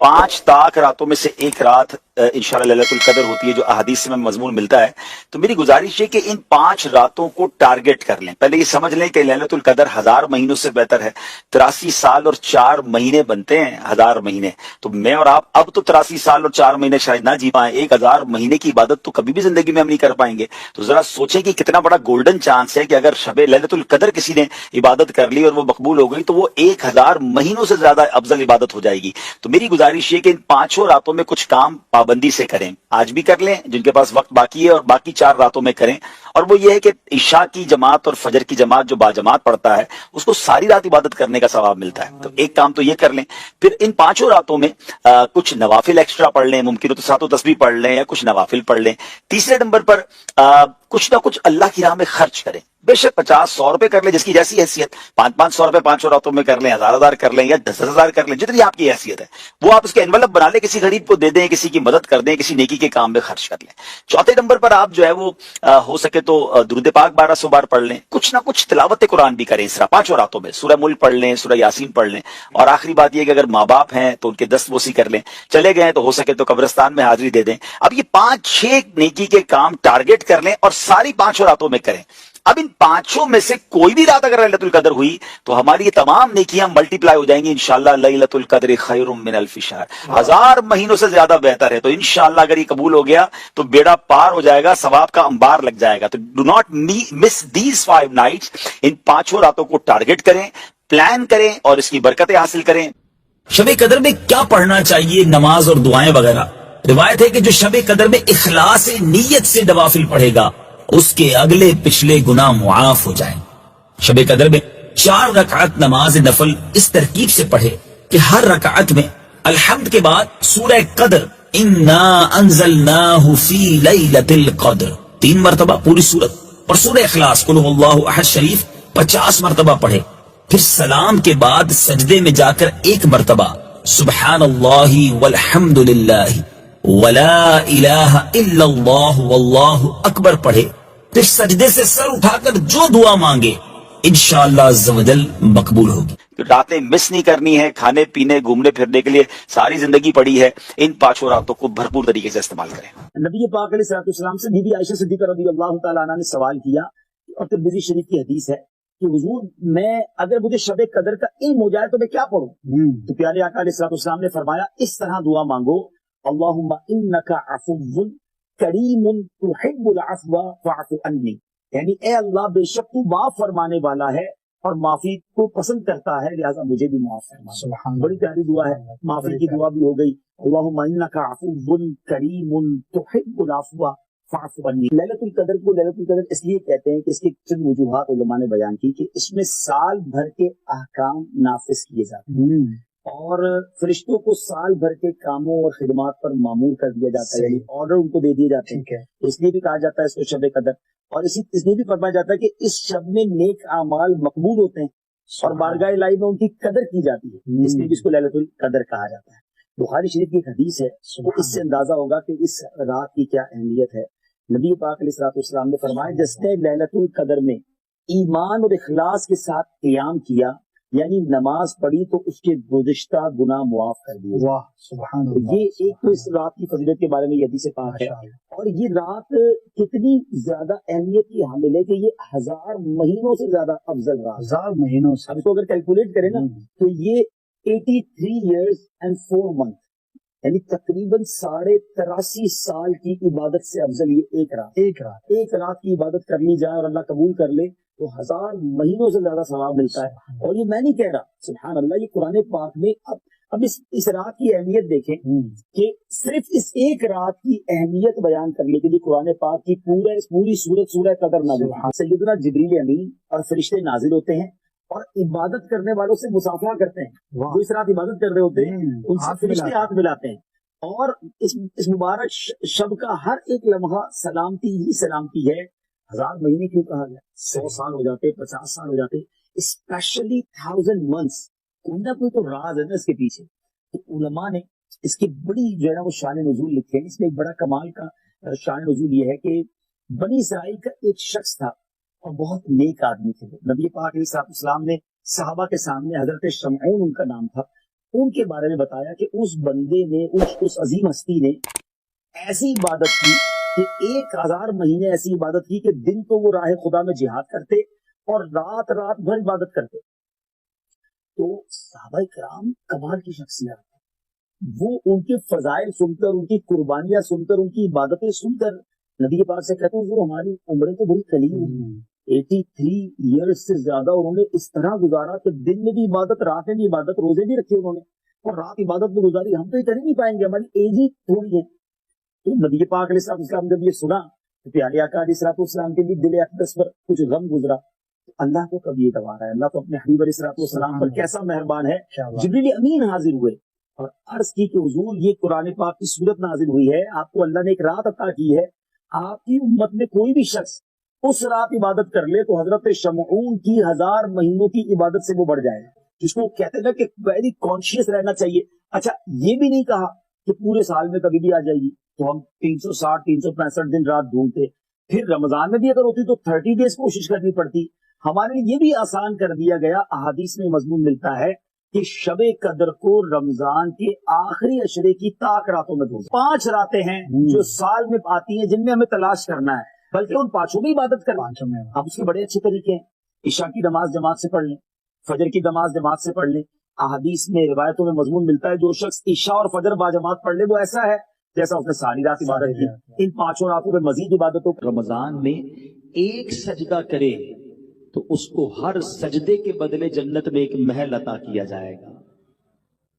5 ताक रातों में से एक रात इंशाअल्लाह लैलतुल कदर होती है, जो अहादीस में मजमून मिलता है। तो मेरी गुजारिश है कि इन 5 रातों को टारगेट कर लें। पहले ये समझ लें कि लैलतुल कदर 1000 महीनों से बेहतर है। 83 साल और 4 महीने बनते हैं 1000 महीने। तो मैं और आप अब तो 83 साल और 4 महीने शायद ना जी पाए, 1000 महीने की इबादत तो कभी भी जिंदगी में हम नहीं कर पाएंगे। तो जरा सोचें कि कितना बड़ा गोल्डन चांस है कि अगर शबे लैलतुल कदर किसी ने इबादत कर ली और वो मकबूल हो गई, तो वो 1000 महीनों से ज्यादा अफजल इबादत हो जाएगी। तो मेरी गुजारिश ये कि इन 5 रातों में कुछ काम पाबंदी से करें। आज भी कर लें जिनके पास वक्त बाकी है, और बाकी 4 रातों में करें। और वो ये है कि ईशा की जमात और फजर की जमात जो बाजमात पढ़ता है उसको सारी रात इबादत करने का सवाब मिलता है। तो एक काम तो ये कर लें। फिर इन 5 रातों में कुछ नवाफिल एक्स्ट्रा पढ़ लें, मुमकिन हो तो 7 तस्बीह पढ़ लें या कुछ नवाफिल पढ़ लें। तीसरे नंबर पर कुछ ना कुछ अल्लाह की राह में खर्च करें। बेशक 50-100 रुपए कर लें, जिसकी जैसी हैसियत। 500-500 रुपए 5 रातों में कर लें, 1000 कर लें या 10,000 कर लें, जितनी आपकी हैसियत है वो आप उसके एनवलप बना लें, किसी गरीब को दे दें, किसी की मदद कर दें, किसी नेकी के काम में खर्च कर लें। चौथे नंबर पर आप जो है वो हो सके तो दुरूद पाक 1200 बार पढ़ लें। कुछ ना कुछ तिलावत कुरान भी करें इस 5 रातों में। सूरह मुल्क पढ़ लें, सूरह यासीन पढ़ लें। और आखिरी बात यह कि अगर माँ बाप हैं तो उनके दस्तबोसी कर लें, चले गए तो हो सके तो कब्रिस्तान में हाजिरी दे दें। अब ये 5-6 नेकी के काम टारगेट कर लें और सारी 5 रातों में करें। अब इन 5 में से कोई भी रात अगर लैलतुल कदर हुई तो हमारी ये तमाम नेकियां मल्टीप्लाई हो जाएंगी इंशाअल्लाह। लैलतुल कद्र खैरुम मिनल फिशार, 1000 महीनों से ज्यादा बेहतर है। तो इंशाअल्लाह अगर ये कबूल हो गया तो बेड़ा पार हो जाएगा, सवाब का अंबार लग जाएगा। तो do not miss these 5 nights. इन 5 रातों को टारगेट करें, प्लान करें और इसकी बरकतें हासिल करें। शबे कदर में क्या पढ़ना चाहिए, नमाज और दुआएं वगैरह। रिवायत है कि जो शबे कदर में इखलास नीयत से नवाफिल पढ़ेगा उसके अगले पिछले गुनाह मुआफ हो जाएं। शबे कदर में 4 रकात नमाज नफल इस तरकीब से पढ़े कि हर रकात में अलहम्द के बाद सूरह कदर, इन्ना अंज़लनाहु फी लैलतिल कद्र 3 मरतबा पूरी सूरत, और सूरह इखलास कुल हुवल्लाहु अहद शरीफ 50 मरतबा पढ़े। फिर सलाम के बाद सजदे में जाकर 1 मरतबा सुब्हानल्लाहि वल्हम्दुलिल्लाहि वला इलाहा इल्लल्लाह वल्लाहु अकबर पढ़े। फिर सजदे से सर उठाकर जो दुआ मांगे इंशाअल्लाह अज़्ज़ व जल मकबूल होगी। रातें मिस नहीं करनी है, खाने पीने घूमने फिरने के लिए सारी जिंदगी पड़ी है। इन 5 रातों को भरपूर तरीके से इस्तेमाल करें। नबी पाक अलैहिस्सलाम से बीबी आयशा सिद्दीक़ा रज़ियल्लाहु तआला अन्हा ने सवाल किया, और तिरमिज़ी शरीफ की हदीस है कि हुजूर, मैं अगर मुझे शब कदर का इल्म हो जाए तो मैं क्या पढ़ूं? तो प्यारे आका अलैहिस्सलाम ने फरमाया, इस तरह दुआ मांगो, अल्लाहुम्मा इन्नका अफ़ुव्वुन करीमुन तुहिब्बुल अफ़्वा फ़अफ़ु अन्नी। यानी ए अल्लाह, बेशक तू माफ फरमाने वाला है और माफी को पसंद करता है, लिहाजा मुझे भी माफ फरमा। बड़ी प्यारी दुआ है, माफी की दुआ भी हो गई। अल्लाहुम्मा इन्नका अफ़ुव्वुन करीमुन तुहिब्बुल अफ़्वा फ़अफ़ु अन्नी। लैलतुल कदर को लैलतुल कदर इसलिए कहते हैं कि इसकी चंद वजूहात उलमा ने बयान की कि इसमें साल भर के अहकाम नाफिज किए जाते हैं और फरिश्तों को साल भर के कामों और खिदमात पर मामूर कर दिया जाता है, यानी ऑर्डर उनको दे दिए जाते हैं। इसलिए भी कहा जाता है इसको शब कदर। और इसलिए भी फरमाया जाता है कि इस शब में नेक आमाल मकबूल होते हैं और बारगाह इलाही में उनकी कदर की जाती है, इसलिए भी इसको लैलतुल कदर कहा जाता है। बुखारी शरीफ की एक हदीस है, तो इससे अंदाजा होगा कि इस रात की क्या अहमियत है। नबी पाक अलैहिस्सलाम ने फरमाया, जिसने लैलतुल कदर में ईमान और इखलास के साथ क़ियाम किया, यानी नमाज पढ़ी, तो उसके गुज़िश्ता गुनाह मुआफ कर दिए। वाह सुभान अल्लाह। ये एक तो इस रात की फजीलत के बारे में ये हदीस पाक है। और ये रात कितनी ज्यादा अहमियत की हामिल है कि ये 1000 महीनों से ज्यादा अफजल रात, 1000 महीनों से। अब इसको अगर कैलकुलेट करें ना तो ये 83 years and 4 months, यानी तकरीबन 83.5 साल की इबादत से अफजल ये एक रात की इबादत कर ली जाए और अल्लाह कबूल कर ले तो 1000 महीनों से ज्यादा सवाब मिलता है। और ये मैं नहीं कह रहा, सुभान अल्लाह, ये कुरान पाक में। अब इस रात की अहमियत देखें कि सिर्फ इस एक रात की अहमियत बयान करने के लिए कुरान पाक की पूरी सूरत सूरह कदर नाज़िल हुई। सैयदना जिब्रील अमीन और फरिश्ते नाजिल होते हैं और इबादत करने वालों से मुसाफा करते हैं। जो इस रात इबादत कर रहे होते हैं उनसे फरिश्ते हाथ मिलाते हैं। और इस मुबारक शब का हर एक लम्हा सलामती ही सलामती है। 1000 महीने क्यों कहा गया? 100 साल हो जाते, 50 साल हो जाते, स्पेशली 1000 months। कोई ना कोई तो राज है ना इसके पीछे। तो उलमा ने इसकी बड़ी जो है ना वो शान नुज़ूल लिखे हैं। इसमें एक बड़ा कमाल का शान नुज़ूल ये है कि बनी इसराइल का एक शख्स था और बहुत नेक आदमी थे। नबी पाक अलैहिस्सलाम ने सहाबा के सामने, हजरत शमऊन उनका नाम था, उनके बारे में बताया कि उस बंदे ने, उस अजीम हस्ती ने ऐसी इबादत की कि 1000 महीने ऐसी इबादत की कि दिन तो वो राह खुदा में जिहाद करते और रात रात भर इबादत करते। तो सहाबा किराम कमाल की शख्सियत, वो उनके फजाइल सुनकर, उनकी कुर्बानियां सुनकर, उनकी इबादतें सुनकर नबी के पास से कहते हैं वो हमारी उम्रें तो बड़ी करीब है। 83 ईयर्स से ज्यादा उन्होंने इस तरह गुजारा कि दिन में भी इबादत, रात में भी इबादत, रोजे भी रखे उन्होंने और रात इबादत में गुजारी। हम तो ये कर ही नहीं पाएंगे, हमारी एज ही थोड़ी है। तो नबी पाक अलैहिस्सलाम जब ये सुना तो प्यारे आका अलैहिस्सलाम के भी दिल अक़दस पर कुछ गम गुजरा। अल्लाह को कभी ये दवा रहा है, अल्लाह तो अपने हबीब अलैहिस्सलाम पर कैसा मेहरबान है। जिब्रील अमीन हाजिर हुए और अर्ज की कि हुजूर ये कुरान पाक की सूरत नाजिल हुई है, आपको अल्लाह ने एक रात अता की है, आपकी उम्मत में कोई भी शख्स उस रात इबादत कर ले तो हजरत शमऊन की 1000 महीनों की इबादत से वो बढ़ जाएगा। जिसको कहते हैं ना कि वेरी कॉन्शियस रहना चाहिए। अच्छा, ये भी नहीं कहा कि पूरे साल में कभी भी आ जाएगी, तो हम 360 365 दिन रात ढूंढते, फिर रमजान में भी अगर होती तो 30 डेज कोशिश करनी पड़ती। हमारे लिए ये भी आसान कर दिया गया। अहादीस में मजमून मिलता है कि शबे कदर को रमजान के आखिरी अशरे की ताक रातों में ढूंढो। 5 रातें हैं जो साल में आती हैं जिनमें हमें तलाश करना है, बल्कि उन 5 में इबादत करना। अब उसके बड़े अच्छे तरीके हैं। इशा की नमाज जमात से पढ़ लें, फजर की नमाज जमात से पढ़ लें। अहादीस में, रिवायतों में मजमून मिलता है जो शख्स इशा और फजर बाजमात पढ़ ले वो ऐसा है जैसा उसने सारी रात इबादत की। इन 5 रातों में मजीद इबादतों। रमजान में एक सजदा करे तो उसको हर सजदे के बदले जन्नत में एक महल अता किया जाएगा।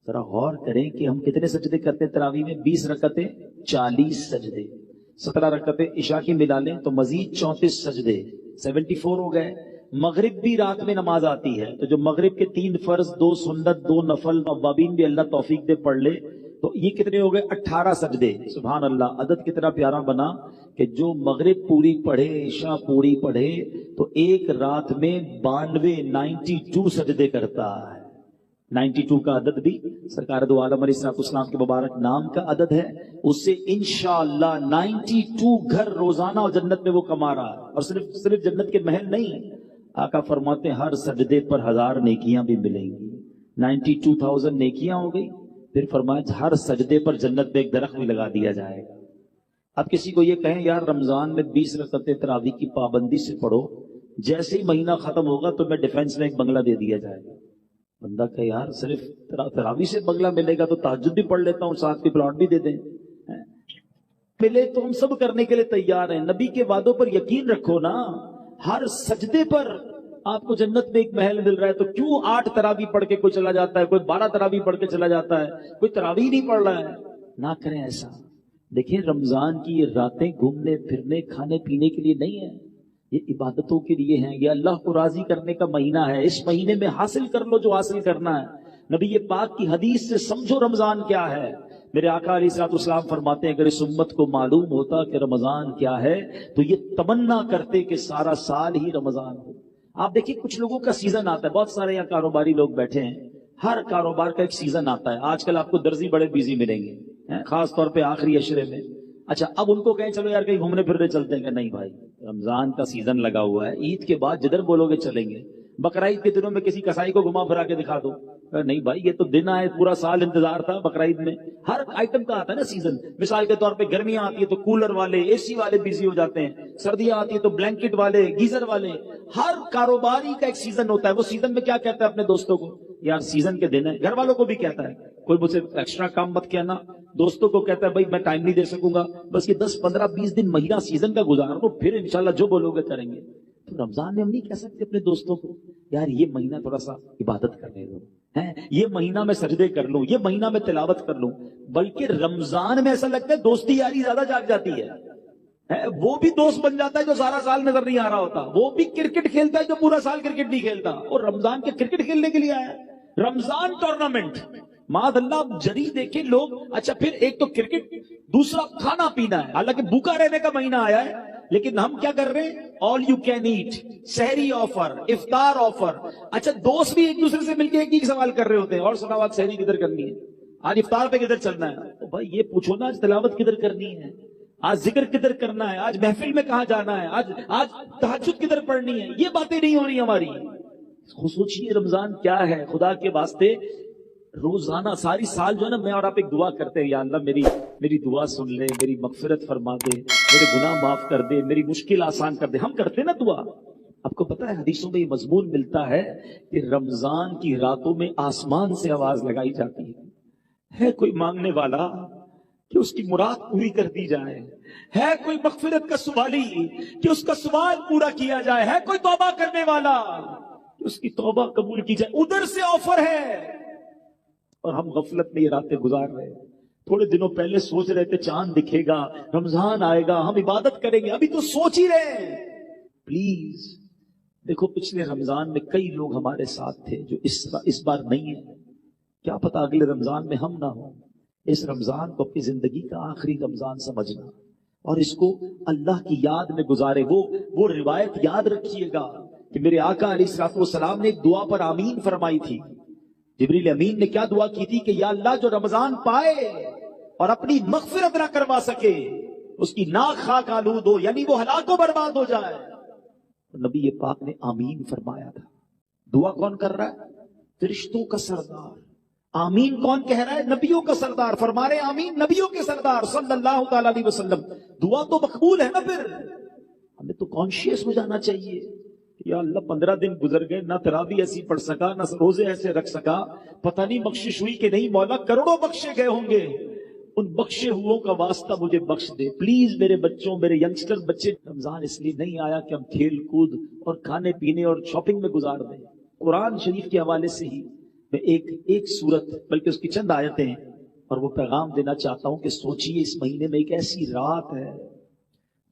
जरा गौर करें कि हम कितने सजदे करते हैं तरावी में। 20 रकतें 40 सजदे, 17 रकतें इशा की मिला लें तो मजीद 34 सजदे, 74 हो गए। मगरिब भी रात में नमाज आती है तो जो मगरिब के 3 फर्ज, 2 सुन्नत, 2 नफल, अव्वाबीन भी अल्लाह तौफीक दे पढ़ ले तो ये कितने हो गए? 18 सजदे। सुभान अल्लाह, अदद कितना प्यारा बना कि जो मगरिब पूरी पढ़े, इशा पूरी पढ़े तो एक रात में 92 सजदे करता है। 92 का अदद भी सरकार दो आलम अलैहिस्सलाम के मुबारक नाम का अदद है। उससे इंशाअल्लाह 92 घर रोजाना और जन्नत में वो कमा रहा है। और सिर्फ जन्नत के महल नहीं, आका फरमाते हैं हर सजदे पर 1000 नेकियां भी मिलेंगी। 92,000 नेकियां हो गई। फिर फरमाया हर सजदे पर जन्नत में एक दरख्त भी लगा दिया जाएगा। अब किसी को ये कहें यार रमजान में 20 रकअतें तरावी की पाबंदी से पढ़ो, जैसे ही महीना खत्म होगा तो मैं डिफेंस में एक बंगला दे दिया जाएगा। बंदा कहे यार सिर्फ तरावी से बंगला मिलेगा तो तहज्जुद भी पढ़ लेता हूँ, साथ के प्लॉट भी दे दें। मिले तो हम सब करने के लिए तैयार हैं। नबी के वादों पर यकीन रखो ना। हर सजदे पर आपको जन्नत में एक महल मिल रहा है तो क्यों 8 तरावी पढ़ के कोई चला जाता है, कोई 12 तरावी पढ़ के चला जाता है, कोई तरावी नहीं पढ़ रहा है। ना करें ऐसा। देखिए रमजान की ये रातें घूमने फिरने खाने पीने के लिए नहीं है, ये इबादतों के लिए हैं। ये अल्लाह को राजी करने का महीना है। इस महीने में हासिल कर लो जो हासिल करना है। नबी ये पाक की हदीस से समझो रमजान क्या है। मेरे आका अलैहिस्सलाम फरमाते हैं अगर इस उम्मत को मालूम होता कि रमजान क्या है तो ये तमन्ना करते कि सारा साल ही रमजान हो। आप देखिए कुछ लोगों का सीजन आता है, बहुत सारे यहाँ कारोबारी लोग बैठे हैं, हर कारोबार का एक सीजन आता है। आजकल आपको दर्जी बड़े बिजी मिलेंगे, खास तौर पे आखिरी अशरे में। अच्छा, अब उनको कहें चलो यार कहीं घूमने फिरने चलते हैं, नहीं भाई रमजान का सीजन लगा हुआ है, ईद के बाद जिधर बोलोगे चलेंगे। बकरीद के दिनों में किसी कसाई को घुमा फिरा के दिखा दो, नहीं भाई ये तो दिन आए, पूरा साल इंतजार था बकरीद में। हर आइटम का आता है ना सीजन। मिसाल के तौर पे गर्मियां आती है तो कूलर वाले, एसी वाले बिजी हो जाते हैं, सर्दियां आती है तो ब्लैंकेट वाले, गीजर वाले। हर कारोबारी का एक सीजन होता है। वो सीजन में क्या कहता है अपने दोस्तों को, यार सीजन के दिन है। घर वालों को भी कहता है, कोई मुझसे एक्स्ट्रा काम मत कहना। दोस्तों को कहता है भाई मैं टाइम नहीं दे सकूंगा, बस ये 10 15 20 दिन महीना सीजन का गुजार लो, फिर इंशाल्लाह जो बोलोगे करेंगे। तो रमजान में हम नहीं कह सकते अपने दोस्तों को यार ये महीना थोड़ा सा इबादत करने दो, है ये महीना में सजदे कर लूं, ये महीना में तिलावत कर लूं। बल्कि रमजान में ऐसा लगता है दोस्ती यारी ज्यादा जाग जाती है। वो भी दोस्त बन जाता है जो सारा साल नजर नहीं आ रहा होता। वो भी क्रिकेट खेलता है जो पूरा साल क्रिकेट नहीं खेलता, और रमजान के क्रिकेट खेलने के लिए आया है। रमजान टूर्नामेंट मादअल्लाह जरी देखे लोग। अच्छा, फिर एक तो क्रिकेट, दूसरा खाना पीना है। हालांकि भूखा रहने का महीना आया है, लेकिन हम क्या कर रहे हैं, ऑल यू कैन ईट, सहरी ऑफर, इफ्तार ऑफर। अच्छा, दोस्त भी एक दूसरे से मिलकर एक ही सवाल कर रहे होते हैं, और सुनाओ आज सहरी किधर करनी है, आज इफ्तार पे किधर चलना है। तो भाई ये पूछो ना आज तिलावत किधर करनी है, आज जिक्र किधर करना है, आज महफिल में कहां जाना है, आज तहज्जुद किधर पढ़नी है। ये बातें नहीं हो रही हमारी। सोचिए रमजान क्या है खुदा के वास्ते। روزانہ ساری سال جو ہے نا میں اور آپ ایک دعا کرتے ہیں، یا اللہ میری دعا سن لے، میری مغفرت فرما دے، میرے گناہ معاف کر دے، میری مشکل آسان کر دے. ہم کرتے ہیں نا دعا. آپ کو پتا ہے حدیثوں میں یہ مضمون ملتا ہے کہ رمضان کی راتوں میں آسمان سے آواز لگائی جاتی ہے کوئی مانگنے والا کہ اس کی مراد پوری کر دی جائے، ہے کوئی مغفرت کا سوالی کہ اس کا سوال پورا کیا جائے، ہے کوئی توبہ کرنے والا کہ اس کی توبہ قبول کی جائے. ادھر سے آفر ہے اور ہم غفلت میں یہ راتیں گزار رہے ہیں. تھوڑے دنوں پہلے سوچ رہے تھے چاند دکھے گا، رمضان آئے گا، ہم عبادت کریں گے، ابھی تو سوچ ہی رہے ہیں. پلیز دیکھو پچھلے رمضان میں کئی لوگ ہمارے ساتھ تھے جو اس بار نہیں ہیں. کیا پتا اگلے رمضان میں ہم نہ ہوں. اس رمضان کو اپنی زندگی کا آخری رمضان سمجھنا اور اس کو اللہ کی یاد میں گزارے. وہ روایت یاد رکھیے گا کہ میرے آقا علیہ الصلوۃ والسلام نے ایک دعا پر آمین فرمائی تھی. جبریل امین نے کیا دعا کی تھی کہ یا اللہ جو رمضان پائے اور اپنی مغفرت نہ کروا سکے اس کی ناک خاک آلود ہو، یعنی وہ ہلاک و برباد ہو جائے. نبی پاک نے آمین فرمایا تھا. دعا کون کر رہا ہے؟ فرشتوں کا سردار. آمین کون کہہ رہا ہے؟ نبیوں کا سردار. فرما رہے آمین نبیوں کے سردار صلی اللہ تعالی علیہ وسلم. دعا تو مقبول ہے نا. پھر ہمیں تو کانشیس ہو جانا چاہیے. یا اللہ 15 دن گزر گئے، نہ تراویح ایسی پڑھ سکا، نہ روزے ایسے رکھ سکا، پتہ نہیں بخشش ہوئی کہ نہیں. مولا کروڑوں بخشے گئے ہوں گے، ان بخشے ہوئوں کا واسطہ مجھے بخش دے. پلیز میرے بچوں، میرے ینگسٹر بچے، رمضان اس لیے نہیں آیا کہ ہم کھیل کود اور کھانے پینے اور شاپنگ میں گزار دیں. قرآن شریف کے حوالے سے ہی میں ایک سورت بلکہ اس کی چند آیتیں اور وہ پیغام دینا چاہتا ہوں کہ سوچئے اس مہینے میں ایک ایسی رات ہے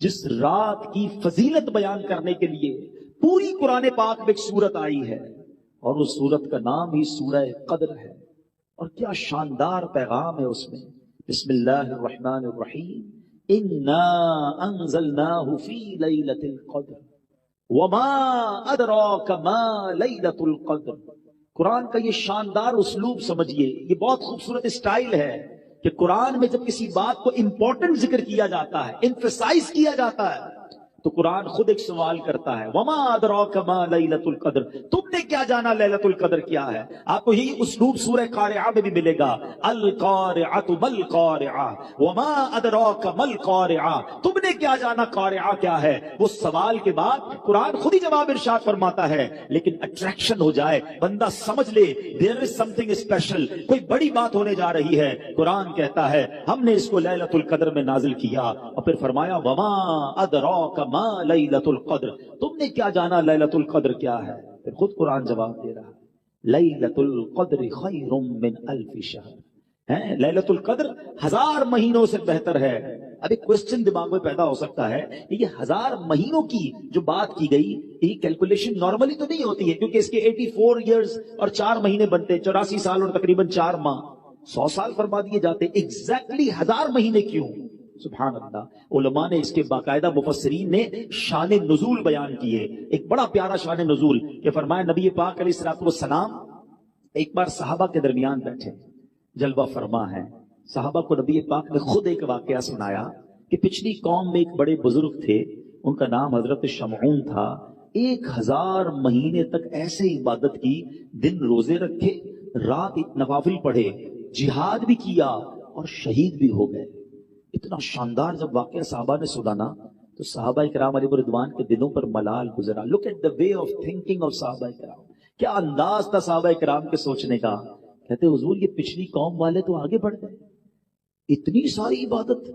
جس رات کی فضیلت بیان کرنے کے لیے پوری قرآن پاک میں ایک سورت آئی ہے اور اس سورت کا نام ہی سورہ قدر ہے. اور کیا شاندار پیغام ہے اس میں. بسم اللہ الرحمن الرحیم. انا انزلناہ فی لیلۃ القدر وما ادراک ما لیلۃ القدر. قرآن کا یہ شاندار اسلوب سمجھیے. یہ بہت خوبصورت اسٹائل ہے کہ قرآن میں جب کسی بات کو امپورٹنٹ ذکر کیا جاتا ہے، ایمفیسائز کیا جاتا ہے، تو قرآن خود ایک سوال کرتا ہے وما ادراک ما لیلۃ القدر. تم نے کیا جانا لیلۃ القدر کیا ہے؟ آپ کو یہی اسلوب سورہ قارعہ میں بھی ملے گا. القارعۃ ما القارعہ وما ادراک ما القارعہ. تم نے کیا جانا قارعہ کیا ہے؟ وہ سوال کے بعد قرآن خود ہی جواب ارشاد فرماتا ہے. لیکن اٹریکشن ہو جائے، بندہ سمجھ لے دیر از سم تھنگ اسپیشل، کوئی بڑی بات ہونے جا رہی ہے. قرآن کہتا ہے ہم نے اس کو لیلۃ القدر میں نازل کیا اور پھر فرمایا وما ادراک ما لیلۃ القدر. تم نے کیا جانا لیلۃ القدر کیا ہے؟ پھر خود قرآن جواب دے رہا ہے لیلۃ القدر خیر من الف شہر. لیلۃ القدر 1000 مہینوں سے بہتر ہے. اب ایک کوسچن دماغ میں پیدا ہو سکتا ہے کہ یہ 1000 مہینوں کی جو بات کی گئی یہ کیلکولیشن نارملی تو نہیں ہوتی ہے، کیونکہ اس کے 84 ایئرز اور 4 مہینے بنتے، 84 سال اور تقریباً 4 ماہ، 100 سال فرما دیے جاتے. ایگزیکٹلی 1000 مہینے کیوں؟ سبحان اللہ. علماء نے اس کے باقاعدہ مفسرین نے شان نزول بیان کیے. ایک بڑا پیارا شان نزول کہ فرمایا نبی پاک علیہ الصلوۃ والسلام ایک بار صحابہ کے درمیان بیٹھے، جلوہ فرما ہے. صحابہ کو نبی پاک نے خود ایک واقعہ سنایا کہ پچھلی قوم میں ایک بڑے بزرگ تھے، ان کا نام حضرت شمعون تھا. 1000 مہینے تک ایسے عبادت کی، دن روزے رکھے، رات نوافل پڑھے، جہاد بھی کیا اور شہید بھی ہو گئے. اتنا شاندار جب واقعہ صحابہ نے سنا نا تو صحابہ کرام علیہ رضوان کے دلوں پر ملال گزرا. Look at the way of thinking of صحابہ کرام. کیا انداز تھا صحابہ کرام کے سوچنے کا. کہتے حضور یہ پچھلی قوم والے تو آگے بڑھ گئے، اتنی ساری عبادت